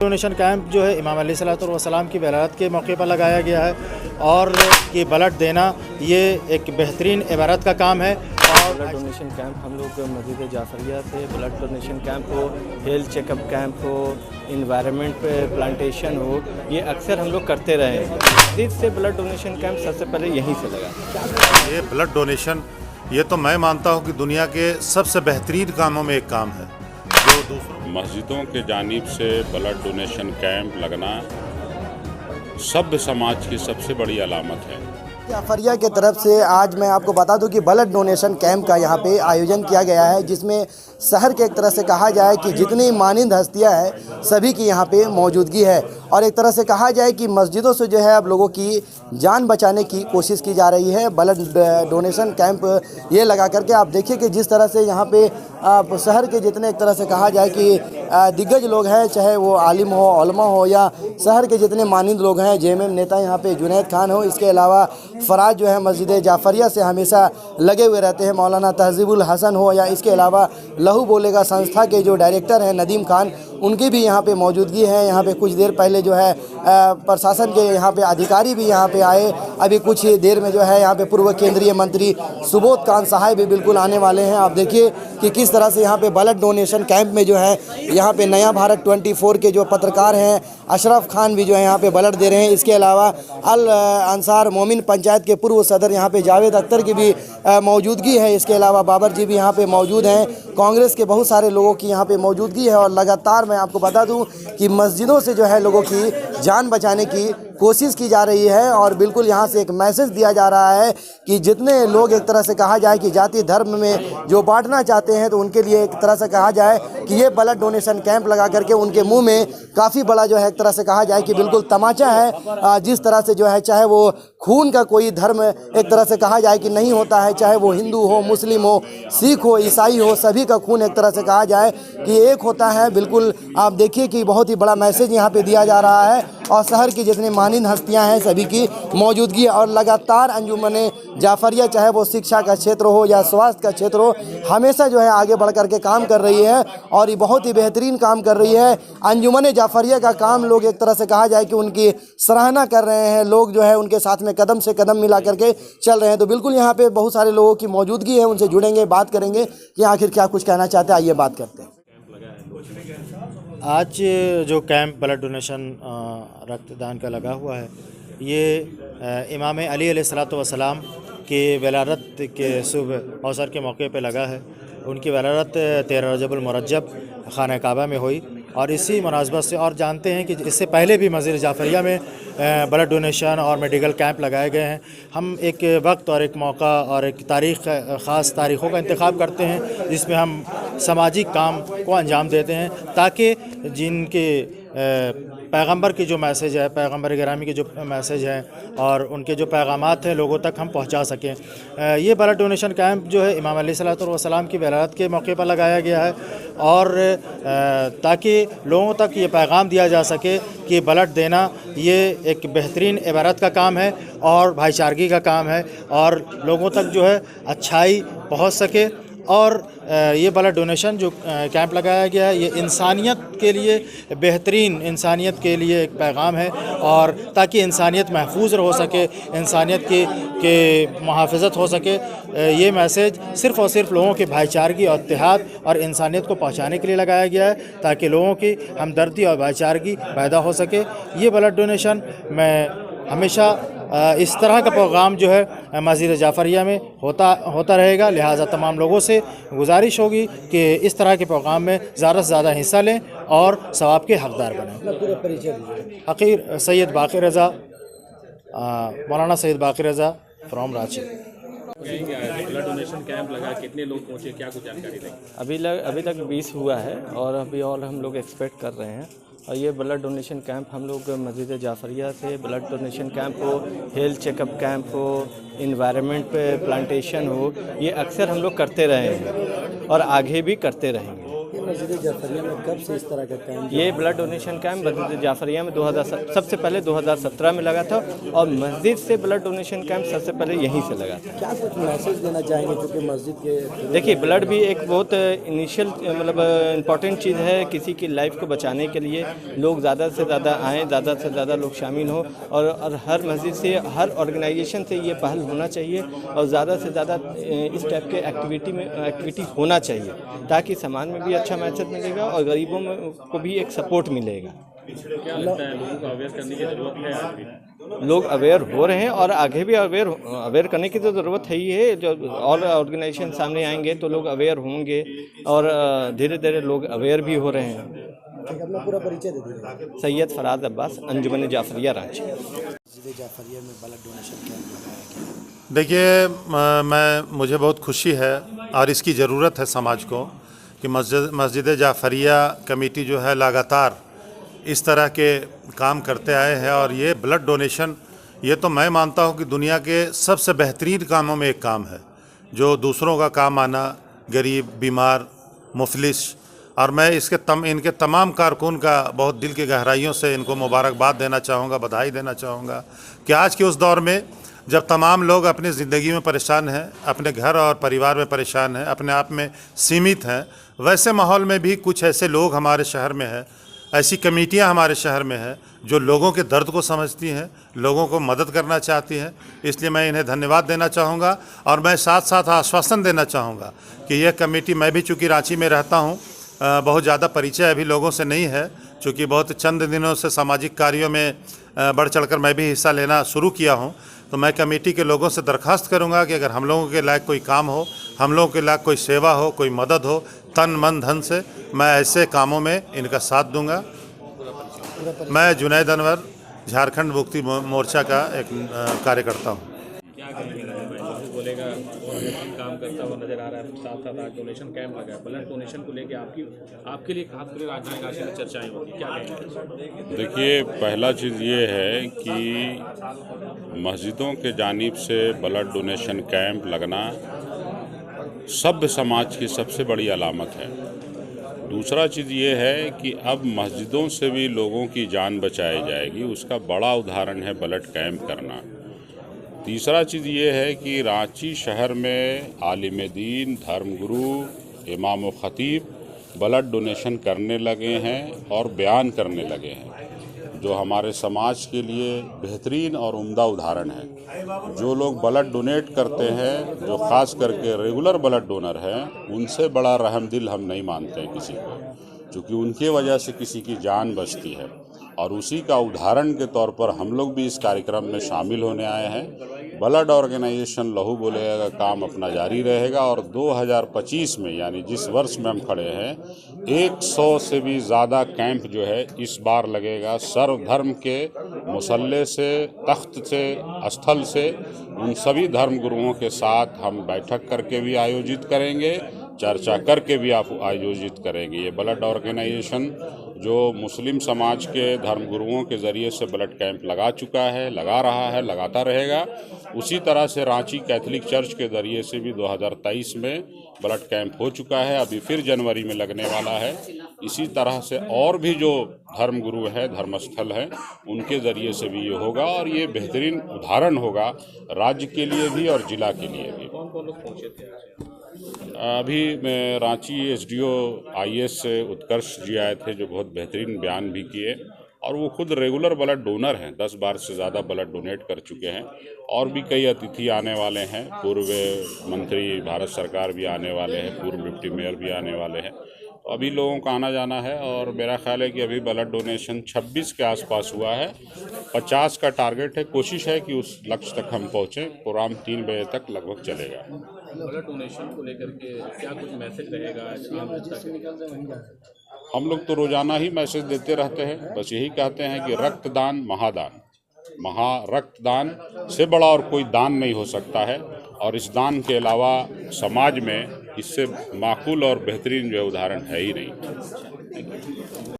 Donation camp जो है इमाम अलैहिस्सलाम की विलादत के मौके पर लगाया गया है और कि ब्लड देना ये एक बेहतरीन इबादत का काम है। और ब्लड डोनेशन कैंप हम लोग मस्जिद जाफरिया से ब्लड डोनेशन कैंप हो, हेल्थ चेकअप कैंप हो, इन्वायरमेंट पे प्लांटेशन हो, ये अक्सर हम लोग करते रहे हैं। मस्जिद से ब्लड डोनेशन कैंप सबसे पहले यहीं से लगा। ये ब्लड डोनेशन ये तो मैं मानता हूँ कि दुनिया के सबसे बेहतरीन कामों में एक काम है जो दूसरों मस्जिदों के जानिब से ब्लड डोनेशन कैंप लगना सभ्य समाज की सबसे बड़ी अलामत है। जाफरिया के तरफ से आज मैं आपको बता दूं कि ब्लड डोनेशन कैंप का यहाँ पे आयोजन किया गया है, जिसमें शहर के एक तरह से कहा जाए कि जितनी मानिंद हस्तियाँ हैं सभी की यहाँ पे मौजूदगी है। और एक तरह से कहा जाए कि मस्जिदों से जो है अब लोगों की जान बचाने की कोशिश की जा रही है। ब्लड डोनेशन कैंप ये लगा करके आप देखिए कि जिस तरह से यहाँ पे शहर के जितने एक तरह से कहा जाए कि दिग्गज लोग हैं, चाहे वो आलिम हो, उलमा हो, या शहर के जितने मानिंद लोग हैं, जेएमएम नेता यहाँ पे जुनैद खान हो, इसके अलावा फराज जो है मस्जिद जाफरिया से हमेशा लगे हुए रहते हैं, मौलाना तहजीबुल हसन हो, या इसके अलावा लहू बोलेगा संस्था के जो डायरेक्टर हैं नदीम खान, उनकी भी यहाँ पे मौजूदगी है। यहाँ पे कुछ देर पहले जो है प्रशासन के यहाँ पे अधिकारी भी यहाँ पे आए। अभी कुछ देर में जो है यहाँ पे पूर्व केंद्रीय मंत्री सुबोध कांत साहब भी बिल्कुल आने वाले हैं। आप देखिए कि किस तरह से यहाँ पे ब्लड डोनेशन कैंप में जो है यहाँ पे नया भारत 24 के जो पत्रकार हैं अशरफ खान भी जो है यहाँ पे ब्लड दे रहे हैं। इसके अलावा अल अंसार मोमिन पंचायत के पूर्व सदर यहाँ पे जावेद अख्तर की भी मौजूदगी है। इसके अलावा बाबर जी भी यहाँ पे मौजूद हैं। कांग्रेस के बहुत सारे लोगों की यहाँ पे मौजूदगी है। और लगातार मैं आपको बता दूं कि मस्जिदों से जो है लोगों की जान बचाने की कोशिश की जा रही है। और बिल्कुल यहाँ से एक मैसेज दिया जा रहा है कि जितने लोग एक तरह से कहा जाए कि जाति धर्म में जो बांटना चाहते हैं, तो उनके लिए एक तरह से कहा जाए कि ये ब्लड डोनेशन कैंप लगा करके उनके मुंह में काफ़ी बड़ा जो है एक तरह से कहा जाए कि बिल्कुल तमाचा है। जिस तरह से जो है चाहे वो खून का कोई धर्म एक तरह से कहा जाए कि नहीं होता है, चाहे वो हिंदू हो, मुस्लिम हो, सिख हो, ईसाई हो, सभी का खून एक तरह से कहा जाए कि एक होता है। बिल्कुल आप देखिए कि बहुत ही बड़ा मैसेज यहाँ पे दिया जा रहा है। और शहर की जितनी मानिंद हस्तियाँ हैं सभी की मौजूदगी। और लगातार अंजुमन जाफरिया चाहे वो शिक्षा का क्षेत्र हो या स्वास्थ्य का क्षेत्र हो, हमेशा जो है आगे बढ़ कर के काम कर रही है और ये बहुत ही बेहतरीन काम कर रही है। अंजुमन जाफरिया का काम लोग एक तरह से कहा जाए कि उनकी सराहना कर रहे हैं। लोग जो है उनके साथ में कदम से कदम मिला करके चल रहे हैं। तो बिल्कुल यहाँ पे बहुत सारे लोगों की मौजूदगी है, उनसे जुड़ेंगे, बात करेंगे कि आखिर क्या कुछ कहना चाहते हैं। आइए बात करते हैं। आज जो कैंप ब्लड डोनेशन रक्तदान का लगा हुआ है, ये इमाम अली अलैहिस्सलाम की विलादत के शुभ अवसर के मौके पे लगा है। उनकी विलादत 13 रजब मुरज्जब खाना काबा में हुई और इसी मुनासबत से, और जानते हैं कि इससे पहले भी मस्जिद जाफरिया में ब्लड डोनेशन और मेडिकल कैंप लगाए गए हैं। हम एक वक्त और एक मौका और एक तारीख़, ख़ास तारीख़ों का इंतखाब करते हैं जिसमें हम सामाजिक काम को अंजाम देते हैं, ताकि जिनके पैगंबर की जो मैसेज है, पैगंबर गिरामी के जो मैसेज हैं और उनके जो पैगामात हैं लोगों तक हम पहुंचा सकें। ये ब्लड डोनेशन कैंप जो है इमाम अलैहिस्सलाम की विलादत के मौके पर लगाया गया है और ताकि लोगों तक ये पैगाम दिया जा सके कि ब्लड देना ये एक बेहतरीन इबादत का काम है और भाईचारगी का काम है और लोगों तक जो है अच्छाई पहुंच सके। और ये ब्लड डोनेशन जो कैंप लगाया गया है, ये इंसानियत के लिए, बेहतरीन इंसानियत के लिए एक पैगाम है, और ताकि इंसानियत महफूज हो सके, इंसानियत के मुहाफ़िज़त हो सके। ये मैसेज सिर्फ़ और सिर्फ लोगों के भाईचारगी और इत्तेहाद और इंसानियत को पहुँचाने के लिए लगाया गया है, ताकि लोगों की हमदर्दी और भाईचारगी पैदा हो सके। ये ब्लड डोनेशन मैं हमेशा इस तरह का प्रोग्राम जो है मस्जिद जाफरिया में होता रहेगा। लिहाजा तमाम लोगों से गुजारिश होगी कि इस तरह के प्रोग्राम में ज़्यादा से ज़्यादा हिस्सा लें और सवाब के हकदार बनें। हकीर Syed Baqir Raza, Maulana Syed Baqir Raza from Ranchi. Blood donation camp लगा, कितने लोग पहुँचे, क्या कुछ जानकारी दें? अभी तक 20 हुआ है और अभी और हम लोग एक्सपेक्ट कर रहे हैं। और ये ब्लड डोनेशन कैंप हम लोग मस्जिद जाफरिया से ब्लड डोनेशन कैंप हो, हेल्थ चेकअप कैंप हो, इन्वायरमेंट पे प्लांटेशन हो, ये अक्सर हम लोग करते रहे हैं और आगे भी करते रहेंगे। मस्जिद जाफरिया में कब से इस तरह का कैंप? ये ब्लड डोनेशन कैंप मस्जिद जाफरिया में सबसे पहले 2017 में लगा था और मस्जिद से ब्लड डोनेशन कैंप सबसे पहले यहीं से लगा था। क्या कुछ मैसेज देना चाहेंगे क्योंकि मस्जिद के देखिए, ब्लड भी एक बहुत इनिशियल मतलब इम्पॉर्टेंट चीज़ है किसी की लाइफ को बचाने के लिए। लोग ज़्यादा से ज़्यादा आएँ, ज़्यादा से ज़्यादा लोग शामिल हों और हर मस्जिद से, हर ऑर्गेनाइजेशन से ये पहल होना चाहिए और ज़्यादा से ज़्यादा इस टाइप के एक्टिविटी होना चाहिए ताकि समाज में भी अच्छा मैसेज मिलेगा और गरीबों को भी एक सपोर्ट मिलेगा। क्या लगता है लोगों को अवेयर करने की ज़रूरत है आज भी? लोग अवेयर हो रहे हैं और आगे भी अवेयर करने की तो ज़रूरत है ही है। जो और ऑर्गेनाइजेशन सामने आएंगे तो लोग अवेयर होंगे और धीरे धीरे लोग अवेयर भी हो रहे हैं। अपना पूरा परिचय दे दीजिए। सैयद फराज अब्बास, अंजुमन जाफरिया, रांची। मस्जिद जाफरिया में ब्लड डोनेशन कैंप लगाया गया। देखिए, मुझे बहुत खुशी है और इसकी ज़रूरत है समाज को कि मस्जिद जाफरिया कमेटी जो है लगातार इस तरह के काम करते आए हैं और ये ब्लड डोनेशन, ये तो मैं मानता हूँ कि दुनिया के सबसे बेहतरीन कामों में एक काम है, जो दूसरों का काम आना, गरीब, बीमार, मुफलिस। और मैं इनके तमाम कारकुन का बहुत दिल की गहराइयों से इनको मुबारकबाद देना चाहूँगा, बधाई देना चाहूँगा कि आज के उस दौर में जब तमाम लोग अपनी ज़िंदगी में परेशान हैं, अपने घर और परिवार में परेशान हैं, अपने आप में सीमित हैं, वैसे माहौल में भी कुछ ऐसे लोग हमारे शहर में हैं, ऐसी कमेटियां हमारे शहर में हैं जो लोगों के दर्द को समझती हैं, लोगों को मदद करना चाहती हैं। इसलिए मैं इन्हें धन्यवाद देना चाहूँगा और मैं साथ साथ आश्वासन देना चाहूँगा कि यह कमेटी, मैं भी चूँकि रांची में रहता हूँ, बहुत ज़्यादा परिचय अभी लोगों से नहीं है, चूँकि बहुत चंद दिनों से सामाजिक कार्यों में बढ़ चढ़कर मैं भी हिस्सा लेना शुरू किया हूँ। तो मैं कमेटी के लोगों से दरख्वास्त करूँगा कि अगर हम लोगों के लायक कोई काम हो, हम लोगों के लायक कोई सेवा हो, कोई मदद हो, तन मन धन से, मैं ऐसे कामों में इनका साथ दूंगा। मैं जुनैद अनवर, झारखंड मुक्ति मोर्चा का एक कार्यकर्ता हूँ। क्या कहेंगे? बोलेगा और काम करता हुआ नजर आ रहा है, साथ साथ आज डोनेशन कैंप लगा है। ब्लड डोनेशन को लेके आपके लिए खासकर राजधानी रांची में चर्चाएं होती, क्या कहेंगे? देखिए, पहला चीज़ ये है कि मस्जिदों के जानिब से ब्लड डोनेशन कैंप लगना सभ्य समाज की सबसे बड़ी अलामत है। दूसरा चीज़ ये है कि अब मस्जिदों से भी लोगों की जान बचाई जाएगी, उसका बड़ा उदाहरण है ब्लड कैंप करना। तीसरा चीज़ ये है कि रांची शहर में आलिम दीन, धर्मगुरु, इमाम व खतीब ब्लड डोनेशन करने लगे हैं और बयान करने लगे हैं, जो हमारे समाज के लिए बेहतरीन और उम्दा उदाहरण है। जो लोग ब्लड डोनेट करते हैं, जो ख़ास करके रेगुलर ब्लड डोनर हैं, उनसे बड़ा रहमदिल हम नहीं मानते हैं किसी को, क्योंकि उनकी वजह से किसी की जान बचती है। और उसी का उदाहरण के तौर पर हम लोग भी इस कार्यक्रम में शामिल होने आए हैं। ब्लड ऑर्गेनाइजेशन लहू बोलेगा का काम अपना जारी रहेगा और 2025 में, यानी जिस वर्ष में हम खड़े हैं, 100 से भी ज़्यादा कैंप जो है इस बार लगेगा। सर्वधर्म के मुसल्ले से, तख्त से, स्थल से, उन सभी धर्म गुरुओं के साथ हम बैठक करके भी आयोजित करेंगे, चर्चा करके भी आप आयोजित करेंगे। ये ब्लड ऑर्गेनाइजेशन जो मुस्लिम समाज के धर्मगुरुओं के ज़रिए से ब्लड कैंप लगा चुका है, लगा रहा है, लगाता रहेगा। उसी तरह से रांची कैथोलिक चर्च के ज़रिए से भी 2023 में ब्लड कैंप हो चुका है, अभी फिर जनवरी में लगने वाला है। इसी तरह से और भी जो धर्मगुरु है, धर्मस्थल हैं, उनके ज़रिए से भी ये होगा और ये बेहतरीन उदाहरण होगा राज्य के लिए भी और ज़िला के लिए भी। कौन कौन लोग पहुँचे थे? अभी मैं रांची एसडीओ IAS से उत्कर्ष जी आए थे, जो बहुत बेहतरीन बयान भी किए और वो खुद रेगुलर ब्लड डोनर हैं, 10 बार से ज़्यादा ब्लड डोनेट कर चुके हैं। और भी कई अतिथि आने वाले हैं, पूर्व मंत्री भारत सरकार भी आने वाले हैं, पूर्व डिप्टी मेयर भी आने वाले हैं। तो अभी लोगों का आना जाना है और मेरा ख्याल है कि अभी ब्लड डोनेशन 26 के आसपास हुआ है। 50 का टारगेट है, कोशिश है कि उस लक्ष्य तक हम पहुँचें। प्रोग्राम 3 बजे तक लगभग चलेगा। ब्लड डोनेशन को लेकर के क्या कुछ मैसेज रहेगा आज आम जनता के? हम लोग तो रोज़ाना ही मैसेज देते रहते हैं, बस यही कहते हैं कि रक्तदान महादान, रक्तदान से बड़ा और कोई दान नहीं हो सकता है और इस दान के अलावा समाज में इससे माकूल और बेहतरीन जो उदाहरण है ही नहीं।